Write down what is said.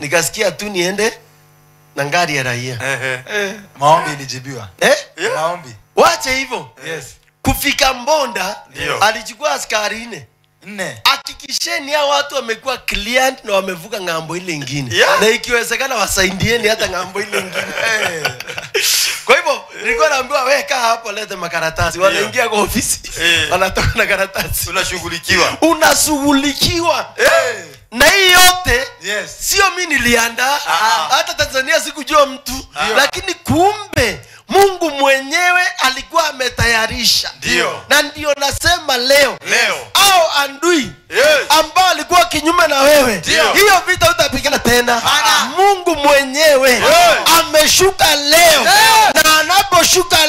nikasikia tu niende na ngari ya raia. Maombi ilijibiwa. Maombi. Wacha hivyo. Yes. Kufika Mbonda alichukua askari 4. Hakikisheni hao watu wamekuwa client na wamevuka ngambo ile nyingine. Na ikiwezekana wasaidieni hata ngambo ile nyingine. Kwa hivyo nilikuwa naambiwa weka hapo, leta makaratasi. Wanaingia kwa ofisi. Wanatoka na karatasi. Unashughulikiwa. Na hii yote sio mimi niliandaa. Hata Tanzania sikujua mtu. Lakini kumbe Mungu mwenyewe alikuwa ametayarisha. Na ndio nasema leo au andui ambao alikuwa kinyume na wewe, hiyo vita utapigana tena. Mungu mwenyewe ameshuka leo. Na anaposhuka